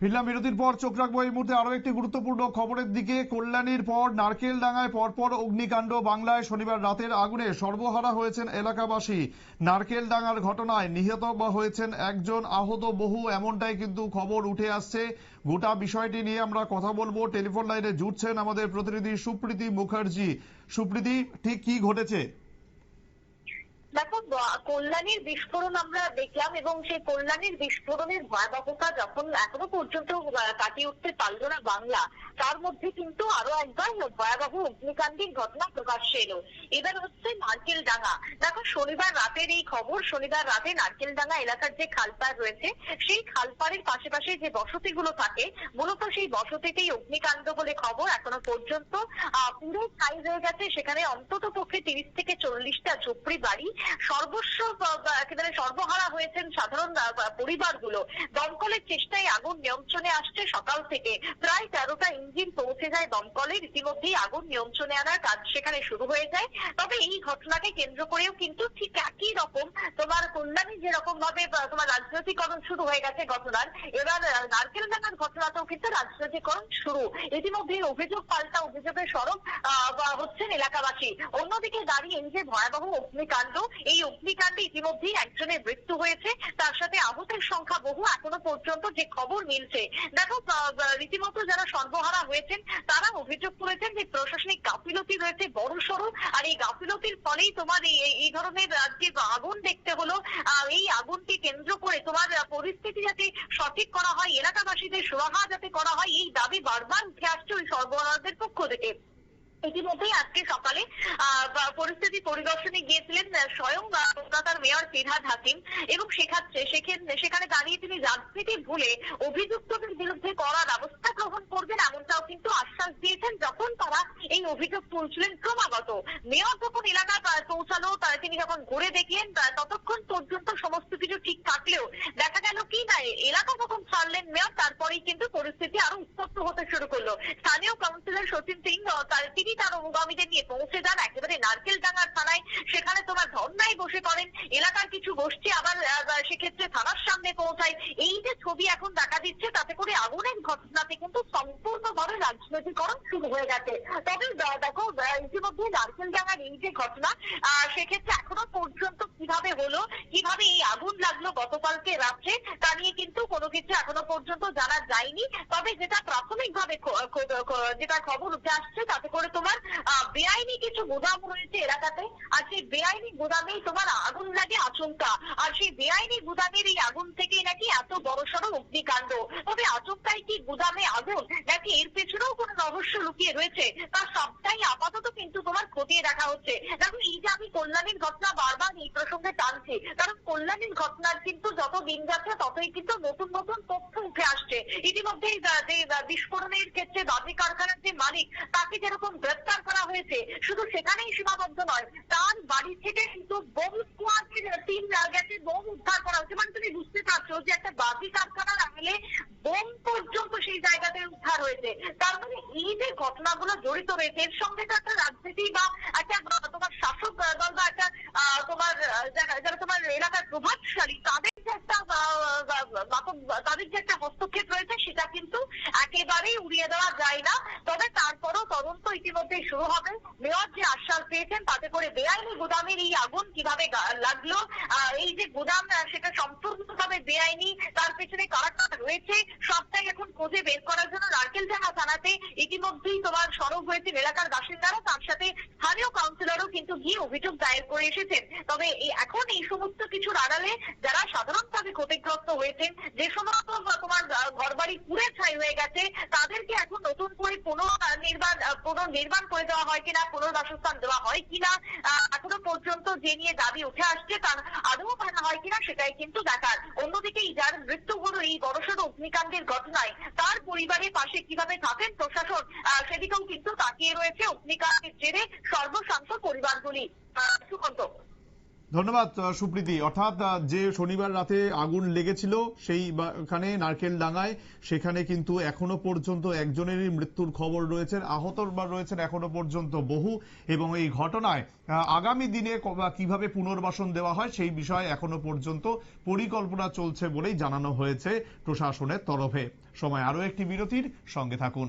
ফিরলাম বিরতির পর। চোখ রাখবো এই মুহূর্তে আরো একটি গুরুত্বপূর্ণ খবরের দিকে। কল্যাণীর পর নারকেলডাঙ্গায় পরপর অগ্নিকাণ্ড। বাংলায় শনিবার রাতের আগুনে সর্বহারা হয়েছেন এলাকাবাসী। নারকেলডাঙ্গার ঘটনায় নিহত হয়েছেন একজন, আহত বহু, এমনটাই কিন্তু খবর উঠে আসছে। গোটা বিষয়টি নিয়ে আমরা কথা বলবো। টেলিফোন লাইনে জুটছেন আমাদের প্রতিনিধি সুপ্রীতি মুখার্জি। সুপ্রীতি, ঠিক কি ঘটেছে? দেখো, কল্যাণীর বিস্ফোরণ আমরা দেখলাম এবং সেই কল্যাণীর বিস্ফোরণের ভয়াবহতা যখন এখনো পর্যন্ত কাটিয়ে উঠতে পারলো না বাংলা, তার মধ্যে কিন্তু আরো একবার ভয়াবহ অগ্নিকাণ্ডের ঘটনা প্রকাশ্যে এলো। এবার হচ্ছে নারকেলডাঙ্গা। দেখো, শনিবার রাতের এই খবর। শনিবার রাতে নারকেলডাঙ্গা এলাকার যে খালপাড় রয়েছে, সেই খালপাড়ের পাশে যে বসতিগুলো থাকে, মূলত সেই বসতিতেই অগ্নিকাণ্ড বলে খবর। এখনো পর্যন্ত পুরো ছাই হয়ে গেছে সেখানে অন্তত পক্ষে 30 থেকে 40টা ঝুপড়ি বাড়ি। সর্বস্ব একেবারে সর্বহারা হয়েছেন সাধারণ পরিবারগুলো। দমকলের চেষ্টায় আগুন নিয়ন্ত্রণে আসছে সকাল থেকে। প্রায় 13টা ইঞ্জিন পৌঁছে যায় দমকলের। ইতিমধ্যেই আগুন নিয়ন্ত্রণে আনার কাজ সেখানে শুরু হয়ে যায়। তবে এই ঘটনাকে কেন্দ্র করেও কিন্তু ঠিক একই রকম তোমার কল্যাণী যেরকম ভাবে তোমার রাজনৈতিকরণ শুরু হয়ে গেছে ঘটনার, এবার নারকেলডাঙ্গার ঘটনাতেও কিন্তু রাজনৈতিকরণ শুরু। ইতিমধ্যে অভিযোগ পাল্টা অভিযোগের সরব হচ্ছেন এলাকাবাসী। অন্যদিকে দাঁড়িয়ে এই যে ভয়াবহ অগ্নিকাণ্ড, এই অগ্নিকাণ্ডে ইতিমধ্যেই একজনের মৃত্যু হয়েছে, তার সাথে আহতের সংখ্যা বহু। এখনো পর্যন্ত যে খবর মিলছে, দেখো, রীতিমতো যারা সর্বহারা হয়েছেন তারা অভিযোগ করেছেন যে প্রশাসনিক গাফিলতি রয়েছে বড়সড়। আর এই গাফিলতির ফলেই তোমার এই ধরনের যে আগুন দেখতে হলো। এই আগুনকে কেন্দ্র করে তোমার পরিস্থিতি যাতে সঠিক করা হয়, এলাকাবাসীদের সুরাহা যাতে করা হয়, এই দাবি বারবার উঠে আসছে ওই সর্বহারাদের পক্ষ থেকে। ইতিমধ্যেই আজকে সকালে পরিস্থিতি পরিদর্শনে গিয়েছিলেন স্বয়ং কলকাতার মেয়র ফিরহাদ হাকিম এবং সেখানে দাঁড়িয়ে তিনি রাজনীতি ভুলে অভিযুক্তদের বিরুদ্ধে কড়া ব্যবস্থা গ্রহণ করবেন এমনটাও কিন্তু আশ্বাস দিয়েছেন। যখন তারা এই অভিযোগ তুলছিলেন ক্রমাগত, মেয়র যখন এলাকায় পৌঁছালো, তিনি যখন ঘুরে দেখলেন, ততক্ষণ পর্যন্ত সমস্ত কিছু ঠিক থাকলেও দেখা গেল কি না, এলাকা যখন ছাড়লেন মেয়র, তারপরেই কিন্তু পরিস্থিতি আরো উত্তপ্ত হতে শুরু করলো। স্থানীয় কাউন্সিলর সচিন সিং তিনি তার অনুগামীদের নিয়ে পৌঁছে যান একেবারে নারকেলডাঙ্গার থানায়। সেখানে তোমার ধর্নায় বসে পড়েন এলাকার কিছু গোষ্ঠী, আবার সেক্ষেত্রে থানার সামনে পৌঁছায়। এই যে ছবি এখন দেখা দিচ্ছে, তাতে করে আগুনের ঘটনাতে কিন্তু সম্পূর্ণভাবে রাজনৈতিকরণ শুরু হয়ে গেছে। তবে দেখো, ইতিমধ্যে নারকেলডাঙ্গার এই যে ঘটনা, সেক্ষেত্রে এখনো পর্যন্ত কিভাবে হলো, কিভাবে এই আগুন লাগলো গতকালকে রাত্রে, তা নিয়ে কিন্তু কোনো কিছু এখনো পর্যন্ত জানা যায়নি। তবে যেটা প্রাথমিকভাবে যেটা খবর উঠে আসছে, তাতে করে তোমার বেআইনি কিছু গোদাম রয়েছে এলাকাতে, আর সেই বেআইনি গোদামেই তোমার আগুন লাগে আচমকা। আর সেই বেআইনি গোদামের এই আগুন থেকেই নাকি এত বড়সড় অগ্নিকাণ্ড। তবে আচমকাই কি গোদামে আগুন, নাকি এর পেছনেও কোনো রহস্য লুকিয়ে রয়েছে, তার সবটাই আপাতত কিন্তু তোমার খতিয়ে দেখা হচ্ছে। দেখো, এই যে আমি কল্যাণীর ঘটনা বারবার এই প্রসঙ্গে টানছি, কারণ কল্যাণীর ঘটনার কিন্তু যত দিন যাচ্ছে ততই কিন্তু নতুন নতুন তথ্য উঠে আসছে। ইতিমধ্যেই বিস্ফোরণের ক্ষেত্রে বাজি কারখানার যে মালিক, তাকে যেরকম গ্রেপ্তার করা হয়েছে, শুধু সেখানেই সীমাবদ্ধ নয়, তার বাড়ি থেকে কিন্তু বোম স্কোয়াডের টিম গেছে, বোম উদ্ধার করা হচ্ছে। মানে তুমি বুঝতে পারছো যে একটা বাজি কারখানার আঙিলে বোম পর্যন্ত সেই জায়গাতে উদ্ধার হয়েছে। তার মানে এই যে ঘটনাগুলো জড়িত রয়েছে, এর সঙ্গে তো একটা রাজনীতি বা একটা তোমার শাসক দল বা একটা তোমার যারা তোমার এলাকার প্রভাবশালী, তাদের যে একটা হস্তক্ষেপ রয়েছে, সেটা কিন্তু একেবারেই উড়িয়ে দেওয়া যায় না। তবে তারপরও তদন্ত ইতিমধ্যে শুরু হবে। মেয়র যে আশ্বাস দিয়েছেন, তাতে করে বেআইনি গুদামের এই আগুন কিভাবে লাগলো, এই যে গুদাম সেটা সম্পূর্ণভাবে বেআইনি, তার পেছনে কারা রয়েছে, সবটাই এখন খুঁজে বের করার জন্য নারকেলডাঙ্গা থানাতে ইতিমধ্যেই তোমার সরব হয়েছেন এলাকার বাসিন্দারা। তার সাথে স্থানীয় কাউন্সিলরও কিন্তু গিয়ে অভিযোগ দায়ের করে এসেছেন। তবে এখন এই সমস্ত কিছুর আড়ালে যারা সাধারণভাবে ক্ষতিগ্রস্ত হয়েছেন, যে সমস্ত তোমার ঘরবাড়ি পুড়ে ছাই হয়ে গেছে, তাদেরকে এখন নতুন করে পুনর্নির্মাণ করে দেওয়া হয় কিনা, পুনর্বাসস্থান দেওয়া হয় কিনা, এখনো পর্যন্ত যে নিয়ে দাবি উঠে আসছে তার আদৌ মানা হয় কিনা, সেটাই কিন্তু দেখার। অন্যদিকে যার মৃত্যু হলো এই বড়সড় অগ্নিকাণ্ডের ঘটনায়, তার পরিবারের পাশে কিভাবে থাকেন প্রশাসন, সেদিকেও কিন্তু তাকিয়ে রয়েছে অগ্নিকাণ্ডের জেরে সর্বশান্ত পরিবারগুলি। সুকান্ত। ধন্যবাদ সুপ্রীতি। অর্থাৎ যে শনিবার রাতে আগুন লেগেছিল সেইখানে নারকেল ডাঙ্গায়, সেখানে কিন্তু এখনো পর্যন্ত একজনেরই মৃত্যুর খবর রয়েছে, আহত রয়েছেন এখনো পর্যন্ত বহু, এবং এই ঘটনায় আগামী দিনে কিভাবে পুনর্বাসন দেওয়া হয় সেই বিষয়ে এখনো পর্যন্ত পরিকল্পনা চলছে বলেই জানানো হয়েছে প্রশাসনের তরফে। সময় আরো একটি বিরতির, সঙ্গে থাকুন।